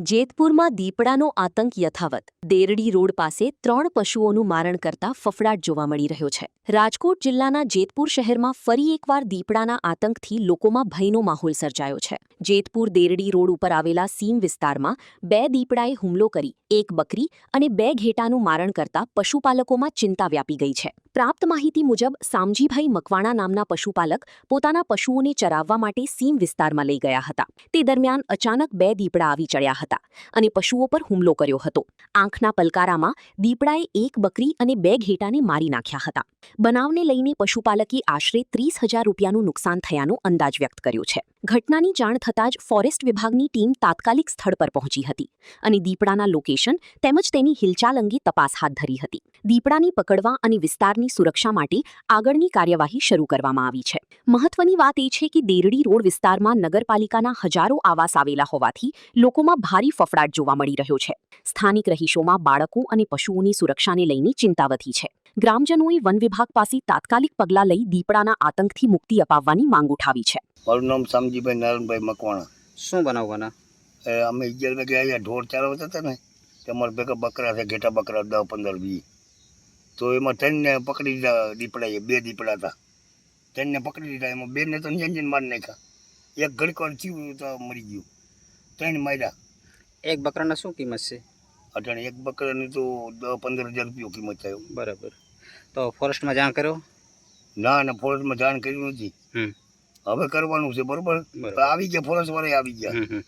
જેતપુરમાં દીપડાનો આતંક યથાવત. દેરડી રોડ પાસે 3 પશુઓનું મારણ કરતા ફફડાટ જોવા મળી રહ્યો છે. રાજકોટ જિલ્લાના જેતપુર શહેરમાં ફરી એકવાર દીપડાના આતંકથી લોકોમાં ભયનો માહોલ સર્જાયો છે. જેતપુર દેરડી રોડ ઉપર આવેલા સીમ વિસ્તારમાં 2 દીપડાએ હુમલો કરી 1 બકરી અને 2 ઘેટાનું મારણ કરતા પશુપાલકોમાં ચિંતા વ્યાપી ગઈ છે. પ્રાપ્ત માહિતી મુજબ સામજીભાઈ મકવાણા નામના પશુપાલક પોતાના પશુઓને ચરાવવા માટે સીમ વિસ્તારમાં લઈ ગયા હતા. તે દરમિયાન અચાનક 2 દીપડા આવી ચડ્યા હતા અને પશુઓ પર હુમલો કર્યો હતો. આંખના પલકારામાં દીપડાએ 1 બકરી અને 2 ઘેટાને મારી નાખ્યા હતા. બનાવને લઈને પશુપાલકે આશરે 30,000 રૂપિયાનું નુકસાન થયાનો અંદાજ વ્યક્ત કર્યો છે. ઘટનાની જાણ થતાં જ ફોરેસ્ટ વિભાગની ટીમ તાત્કાલિક સ્થળ પર પહોંચી હતી અને દીપડાના લોકેશન તેમજ તેની હિલચાલ અંગે તપાસ હાથ ધરી હતી. દીપડાને પકડવા અને વિસ્તારની સુરક્ષા માટે આગળની કાર્યવાહી શરૂ કરવામાં આવી છે. મહત્વની વાત એ છે કે દેરડી રોડ વિસ્તારમાં નગરપાલિકાના હજારો આવાસ આવેલા હોવાથી લોકોમાં ભારે ફફડાટ જોવા મળી રહ્યો છે. સ્થાનિક રહીશોમાં બાળકો અને પશુઓની સુરક્ષાને લઈને ચિંતા વધી છે. ગ્રામજનોએ વન વિભાગ પાસે તાત્કાલિક પગલાં લઈ દીપડાના આતંકથી મુક્તિ અપાવવાની માંગ ઉઠાવી છે. મારું નામ સામજીભાઈ નારાયણભાઈ મકવાણા. શું બનાવવાના? અમે 11 વાગે અહીંયા ઢોર ચારવતા હતા ને, તમારા ભેગા બકરા છે, ઘેટા બકરા 10, 15, 20. તો એમાં 3ને પકડી લીધા દીપડાએ. 2 દીપડા હતા, 3ને પકડી લીધા. એમાં 2ને તો અંજન મારી નાખ્યા. 1 ઘડીકવાર થયું તો મરી ગયું. 3 માર્યા. 1 બકરાના શું કિંમત છે? અટાણે 1 બકરાની તો 10-15,000 રૂપિયા કિંમત થયો. બરાબર. તો ફોરેસ્ટમાં જાણ કર્યો? ના, ફોરેસ્ટમાં જાણ કરી નથી. હવે કરવાનું છે. બરોબર, આવી ગયા ફોરેસ્ટ વાળા આવી ગયા.